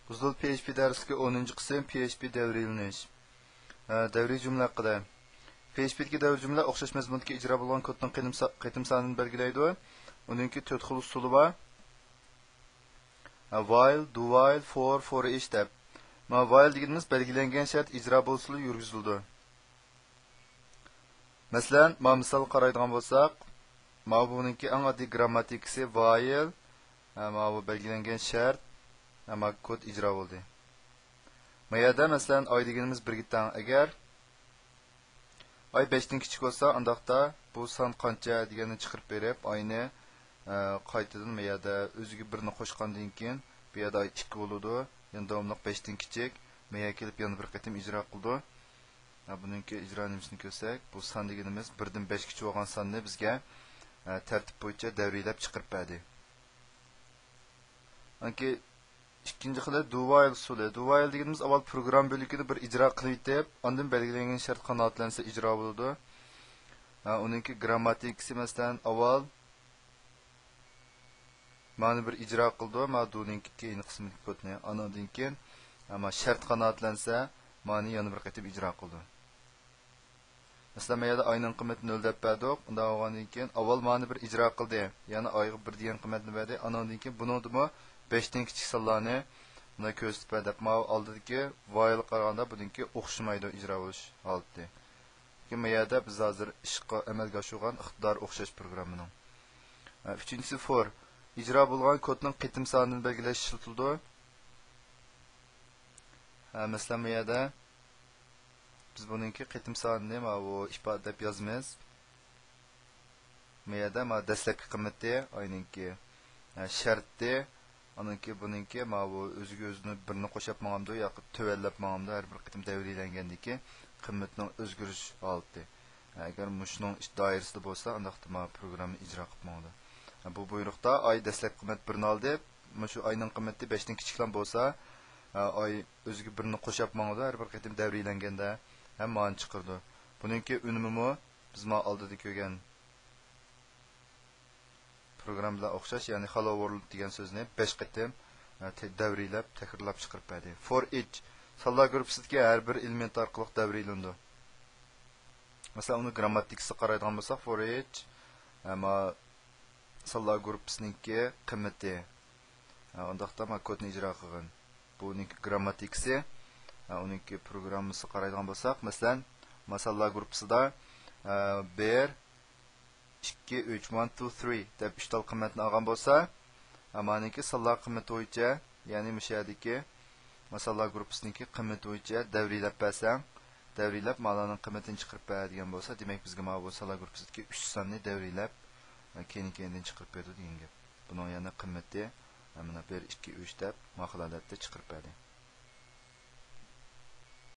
Uzun PHP dersi 10. qism PHP devrilish. Devri cümle hakkında. PHP'deki devri cümle o'xshash mazmundagi ijro bo'lgan kodning qitim sonini belgilaydi. Uningki 4 xil usuli bor. While, do while, for each deb. While deganimiz belgilangan shart ijro bo'lsa yurgizildi. Masalan, misol qaraydigan bo'lsak, buningki eng oddiy grammatikasi while, bu belgilangan shart kod ijro bo'ldi. Mayada masalan oy deganimiz birga teng. Agar oy 5 dan kichik bo'lsa, undaqda bu son qancha deganni chiqarib berib, oyni qaytadan mayada o'ziga birni qo'shgandan keyin bu yerda oy 2 bo'ladi. Yana davomliq 5 dan kichik, maya kelib yana bir qatim ijro qildi. Buningki ijro nimsini ko'rsak, bu son deganimiz 1 dan 5 kichik bo'lgan sonni bizga tartib bo'yicha davrilab chiqarib berdi. Anki ikkinchi xili do while usuli. Do while deganimiz avval program bo'ligini bir ijro qilib yetib, ondan belgilangan shart qanoatlansa ijro bo'ladi. Uningki grammatikasi masalan avval ma'ni bir ijro qildi, do'ningki keyin qismidagi kodni, andan keyin shart qanoatlansa, ma'ni yana bir qatim ijro qildi. Masalan, mayada oyning qiymatini 0 deb berdik, unda olgandan keyin avval ma'ni bir ijro qildi, yana oyga 1 degan qiymatni berdi, andan keyin buningdimi 5 dan kichik sonlarni buna ko'rsatib berdi. Oldidagi while qaraganda buningki o'xshamaydi ijro bo'lish holati. Keyin mayada biz hozir ishqa amalga oshirgan iqtidor o'xshash programmining. Uchinchisi for. İcra bo'lgan kodning qitim sonini belgilash ishlatildi. Masalan, bu yerda biz buningki qitim sonini bu ifodalab yozamiz. Bu yerda dastlabki qiymati oyninki sharti, onunki buningki bu o'ziga o'zini birini qo'shib ma'amda yoki tuvallab ma'amda har bir qitim davrilangandiki qiymatning o'zgarish holati. Agar shuning doirasida bo'lsa, undaqda programni ijro qilib ma'amda. Bu buyruqda oy dastlab qiymat 1 ni oldi. Shu oyning qiymati 5 dan kichiklan bo'lsa, oy o'ziga 1 ni qo'shib ma'noda har bir qatim davriyalanganda ham ma'ni chiqardi. Buningki unumi biz oldida ko'rgan program bilan o'xshash, ya'ni hello world degan so'zni 5 qatim davriylab, takrorlab chiqarib berdi. For each sonlar gruppasidagi har bir element orqali davriylandi. Masalan, uni grammatikasi qaraydigan bo'lsak, for each sonlar gruppasiningki qiymati. Undaqda kodni ijro qilgan. Buningki grammatikasi, uningki programmasi qaraydigan bo'lsak, masalan, sonlar gruppasida 1 2 3 1 2 3 deb 3 tal qiymatni olgan bo'lsa, maniki sonlar qiymati bo'yicha, ya'ni mushadiki sonlar gruppasiningki qiymati bo'yicha davriylab bersang, davriylab malaning qiymatini chiqarib beradigan bo'lsa, demak bizga bu sonlar gruppasidagi 3 sonni davriylab keyin chiqarib berdi degan gap. Buning yana qiymati mana 1 2 3 deb holatda chiqarib berdi.